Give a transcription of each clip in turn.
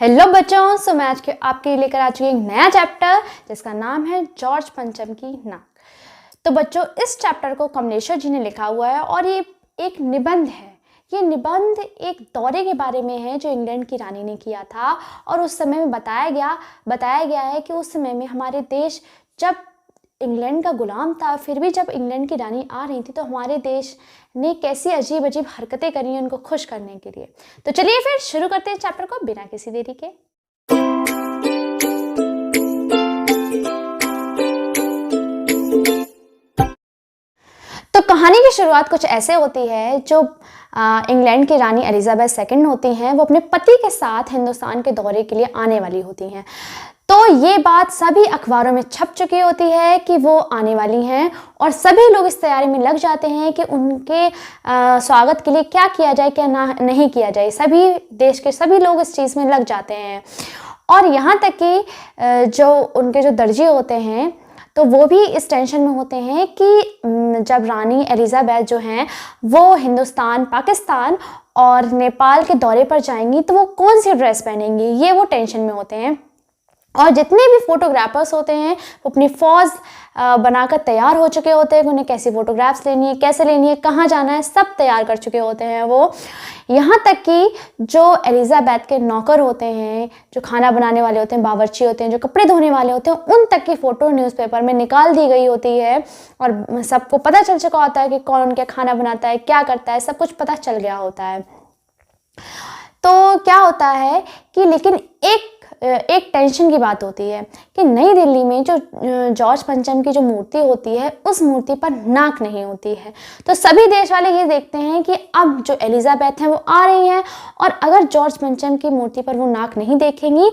Hello बच्चों, सो मैं आज के आपके लेकर आ चुकी एक नया चैप्टर जिसका नाम है जॉर्ज पंचम की नाक। तो बच्चों, इस चैप्टर को कमलेश्वर जी ने लिखा हुआ है और ये एक निबंध है। ये निबंध एक दौरे के बारे में है जो इंग्लैंड की रानी ने किया था और उस समय में बताया गया है कि उस समय में हमारे देश जब इंग्लैंड का गुलाम था, फिर भी जब इंग्लैंड की रानी आ रही थी तो हमारे देश ने कैसी अजीब अजीब हरकतें करी उनको खुश करने के लिए। तो चलिए फिर शुरू करते हैं चैप्टर को बिना किसी देरी के। तो कहानी की शुरुआत कुछ ऐसे होती है। जो इंग्लैंड की रानी एलिजाबेथ सेकंड होती हैं, वो अपने पति के साथ हिंदुस्तान के दौरे के लिए आने वाली होती हैं। तो ये बात सभी अखबारों में छप चुकी होती है कि वो आने वाली हैं और सभी लोग इस तैयारी में लग जाते हैं कि उनके स्वागत के लिए क्या किया जाए, क्या नहीं किया जाए। सभी देश के सभी लोग इस चीज़ में लग जाते हैं और यहाँ तक कि जो उनके जो दर्जी होते हैं तो वो भी इस टेंशन में होते हैं कि जब रानी एलिजाबेथ जो हैं वो हिंदुस्तान, पाकिस्तान और नेपाल के दौरे पर जाएंगी तो वो कौन सी ड्रेस पहनेंगी, ये वो टेंशन में होते हैं। और जितने भी फोटोग्राफर्स होते हैं वो अपनी फ़ौज बनाकर तैयार हो चुके होते हैं कि उन्हें कैसी फ़ोटोग्राफ्स लेनी है, कैसे लेनी है, कहाँ जाना है, सब तैयार कर चुके होते हैं वो। यहाँ तक कि जो एलिजाबेथ के नौकर होते हैं, जो खाना बनाने वाले होते हैं, बावर्ची होते हैं, जो कपड़े धोने वाले होते हैं, उन तक की फ़ोटो न्यूज़पेपर में निकाल दी गई होती है और सबको पता चल चुका होता है कि कौन उनके खाना बनाता है, क्या करता है, सब कुछ पता चल गया होता है। तो क्या होता है कि लेकिन एक टेंशन की बात होती है कि नई दिल्ली में जो जॉर्ज पंचम की जो मूर्ति होती है उस मूर्ति पर नाक नहीं होती है। तो सभी देश वाले ये देखते हैं कि अब जो एलिजाबेथ हैं वो आ रही हैं और अगर जॉर्ज पंचम की मूर्ति पर वो नाक नहीं देखेंगी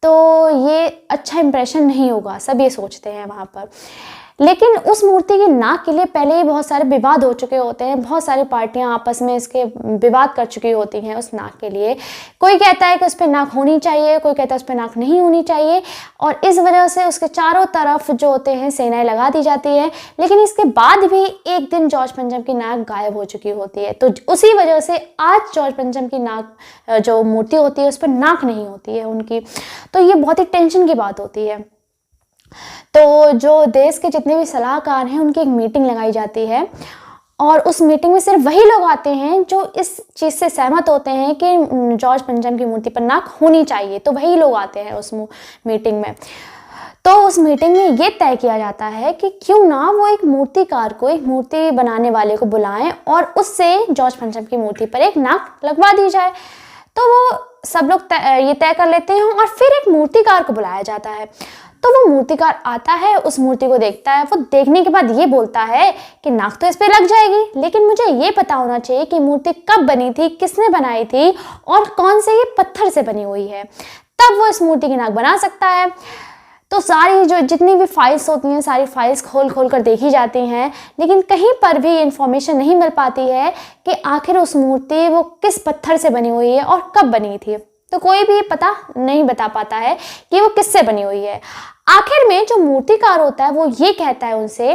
तो ये अच्छा इंप्रेशन नहीं होगा, सब ये सोचते हैं वहाँ पर। लेकिन उस मूर्ति की नाक के लिए पहले ही बहुत सारे विवाद हो चुके होते हैं, बहुत सारी पार्टियां आपस में इसके विवाद कर चुकी होती हैं उस नाक के लिए। कोई कहता है कि उस पर नाक होनी चाहिए, कोई कहता है उस पर नाक नहीं होनी चाहिए और इस वजह से उसके चारों तरफ जो होते हैं सेनाएं लगा दी जाती है। लेकिन इसके बाद भी एक दिन जॉर्ज पंचम की नाक गायब हो चुकी होती है, तो उसी वजह से आज जॉर्ज पंचम की नाक जो मूर्ति होती है उस पर नाक नहीं होती है उनकी। तो ये बहुत ही टेंशन की बात होती है। तो जो देश के जितने भी सलाहकार हैं उनकी एक मीटिंग लगाई जाती है और उस मीटिंग में सिर्फ वही लोग आते हैं जो इस चीज़ से सहमत होते हैं कि जॉर्ज पंचम की मूर्ति पर नाक होनी चाहिए, तो वही लोग आते हैं उस मीटिंग में। तो उस मीटिंग में ये तय किया जाता है कि क्यों ना वो एक मूर्तिकार को, एक मूर्ति बनाने वाले को बुलाएं और उससे जॉर्ज पंचम की मूर्ति पर एक नाक लगवा दी जाए। तो वो सब लोग ये तय कर लेते हैं और फिर एक मूर्तिकार को बुलाया जाता है। तो वो मूर्तिकार आता है, उस मूर्ति को देखता है, वो देखने के बाद ये बोलता है कि नाक तो इस पे लग जाएगी, लेकिन मुझे ये पता होना चाहिए कि मूर्ति कब बनी थी, किसने बनाई थी और कौन से ये पत्थर से बनी हुई है, तब वो इस मूर्ति की नाक बना सकता है। तो सारी जो जितनी भी फाइल्स होती हैं सारी फाइल्स खोल कर देखी जाती हैं, लेकिन कहीं पर भी इन्फॉर्मेशन नहीं मिल पाती है कि आखिर उस मूर्ति वो किस पत्थर से बनी हुई है और कब बनी थी। तो कोई भी पता नहीं बता पाता है कि वो किससे बनी हुई है। आखिर में जो मूर्तिकार होता है वो ये कहता है उनसे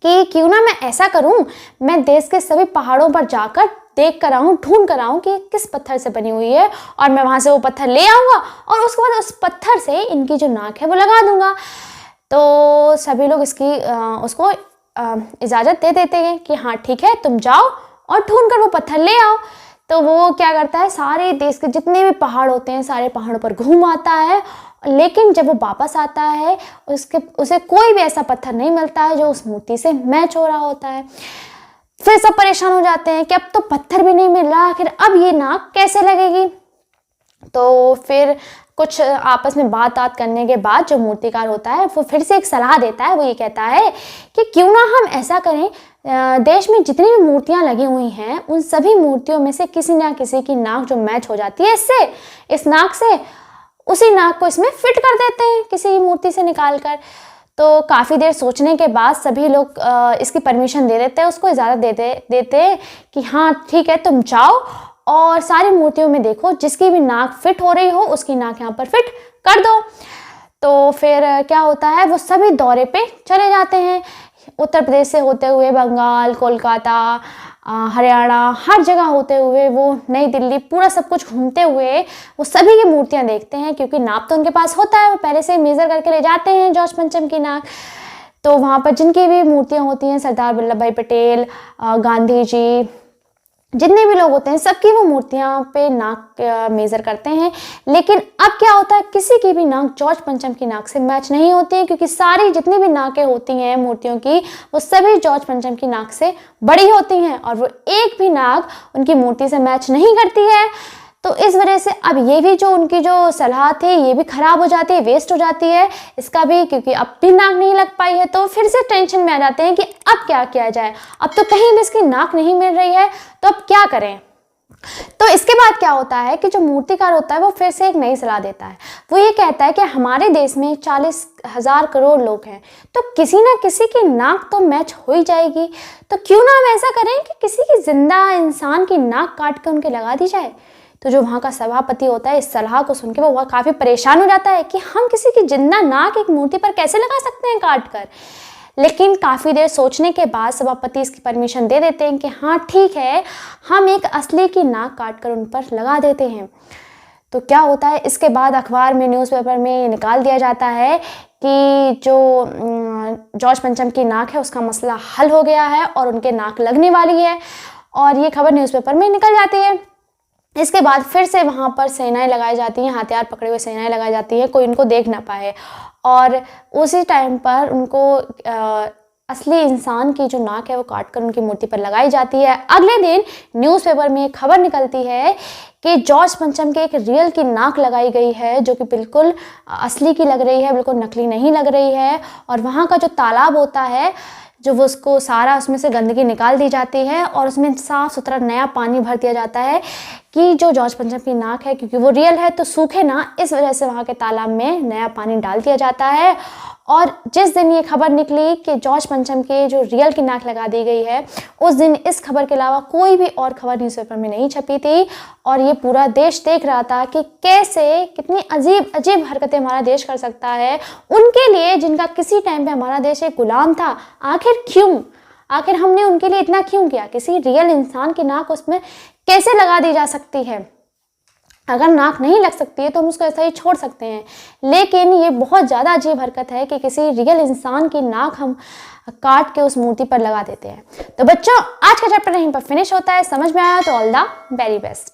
कि क्यों ना मैं ऐसा करूं, मैं देश के सभी पहाड़ों पर जाकर देख कर आऊँ, ढूंढ कर आऊँ कि किस पत्थर से बनी हुई है और मैं वहाँ से वो पत्थर ले आऊँगा और उसके बाद उस पत्थर से इनकी जो नाक है वो लगा दूँगा। तो सभी लोग उसको इजाज़त दे देते हैं कि हाँ ठीक है, तुम जाओ और ढूंढ कर वो पत्थर ले आओ। तो वो क्या करता है, सारे देश के जितने भी पहाड़ होते हैं सारे पहाड़ों पर घूम आता है, लेकिन जब वो वापस आता है उसे कोई भी ऐसा पत्थर नहीं मिलता है जो उस मूर्ति से मैच हो रहा होता है। फिर सब परेशान हो जाते हैं कि अब तो पत्थर भी नहीं मिल रहा, आखिर अब ये नाक कैसे लगेगी। तो फिर कुछ आपस में बात करने के बाद जो मूर्तिकार होता है वो फिर से एक सलाह देता है। वो ये कहता है कि क्यों ना हम ऐसा करें, देश में जितनी भी मूर्तियां लगी हुई हैं उन सभी मूर्तियों में से किसी ना किसी की नाक जो मैच हो जाती है इस नाक से, उसी नाक को इसमें फिट कर देते हैं किसी मूर्ति से निकाल कर। तो काफ़ी देर सोचने के बाद सभी लोग इसकी परमिशन दे देते हैं, उसको इजाज़त देते हैं कि हाँ ठीक है, तुम जाओ और सारी मूर्तियों में देखो जिसकी भी नाक फिट हो रही हो उसकी नाक यहाँ पर फिट कर दो। तो फिर क्या होता है, वो सभी दौरे पे चले जाते हैं, उत्तर प्रदेश से होते हुए बंगाल, कोलकाता, हरियाणा हर जगह होते हुए, वो नई दिल्ली पूरा सब कुछ घूमते हुए वो सभी की मूर्तियां देखते हैं, क्योंकि नाप तो उनके पास होता है, वो पहले से मेज़र करके ले जाते हैं जॉर्ज पंचम की नाक। तो वहाँ पर जिनकी भी मूर्तियां होती हैं, सरदार वल्लभ भाई पटेल, गांधी जी, जितने भी लोग होते हैं सबकी वो मूर्तियां पे नाक मेज़र करते हैं। लेकिन अब क्या होता है, किसी की भी नाक जॉर्ज पंचम की नाक से मैच नहीं होती है, क्योंकि सारी जितनी भी नाकें होती हैं मूर्तियों की, वो सभी जॉर्ज पंचम की नाक से बड़ी होती हैं, और वो एक भी नाक उनकी मूर्ति से मैच नहीं करती है। तो इस वजह से अब ये भी जो उनकी जो सलाह थी ये भी खराब हो जाती है, वेस्ट हो जाती है इसका भी, क्योंकि अब भी नाक नहीं लग पाई है। तो फिर से टेंशन में आ जाते हैं कि अब क्या किया जाए, अब तो कहीं भी इसकी नाक नहीं मिल रही है, तो अब क्या करें। तो इसके बाद क्या होता है कि जो मूर्तिकार होता है वो फिर से एक नई सलाह देता है। वो ये कहता है कि हमारे देश में 40,000 करोड़ लोग हैं, तो किसी ना किसी की नाक तो मैच हो ही जाएगी, तो क्यों ना हम ऐसा करें कि किसी की जिंदा इंसान की नाक काट कर उनके लगा दी जाए। तो जो वहाँ का सभापति होता है, इस सलाह को सुन के वो काफ़ी परेशान हो जाता है कि हम किसी की जिंदा नाक एक मूर्ति पर कैसे लगा सकते हैं काट कर। लेकिन काफ़ी देर सोचने के बाद सभापति इसकी परमिशन दे देते हैं कि हाँ ठीक है, हम एक असली की नाक काट कर उन पर लगा देते हैं। तो क्या होता है, इसके बाद अखबार में, न्यूज़पेपर में निकाल दिया जाता है कि जो जॉर्ज पंचम की नाक है उसका मसला हल हो गया है और उनके नाक लगने वाली है, और ये खबर न्यूज़पेपर में निकल जाती है। इसके बाद फिर से वहाँ पर सेनाएं लगाई जाती हैं, हथियार पकड़े हुए सेनाएं लगाई जाती हैं, कोई इनको देख ना पाए। और उसी टाइम पर उनको असली इंसान की जो नाक है वो काट कर उनकी मूर्ति पर लगाई जाती है। अगले दिन न्यूज़पेपर में एक खबर निकलती है कि जॉर्ज पंचम के एक रियल की नाक लगाई गई है, जो कि बिल्कुल असली की लग रही है, बिल्कुल नकली नहीं लग रही है। और वहाँ का जो तालाब होता है, जो वो उसको सारा उसमें से गंदगी निकाल दी जाती है और उसमें साफ़ सुथरा नया पानी भर दिया जाता है कि जो जॉर्ज पंचम की नाक है, क्योंकि वो रियल है तो सूखे ना, इस वजह से वहाँ के तालाब में नया पानी डाल दिया जाता है। और जिस दिन ये खबर निकली कि जॉर्ज पंचम के जो रियल की नाक लगा दी गई है, उस दिन इस खबर के अलावा कोई भी और खबर न्यूज़पेपर में नहीं छपी थी, और ये पूरा देश देख रहा था कि कैसे कितनी अजीब अजीब हरकतें हमारा देश कर सकता है उनके लिए जिनका किसी टाइम पे हमारा देश एक गुलाम था। आखिर क्यों, आखिर हमने उनके लिए इतना क्यों किया। किसी रियल इंसान की नाक उसमें कैसे लगा दी जा सकती है। अगर नाक नहीं लग सकती है तो हम उसको ऐसा ही छोड़ सकते हैं, लेकिन ये बहुत ज़्यादा अजीब हरकत है कि किसी रियल इंसान की नाक हम काट के उस मूर्ति पर लगा देते हैं। तो बच्चों, आज का चैप्टर यहीं पर फिनिश होता है। समझ में आया तो ऑल द वेरी बेस्ट।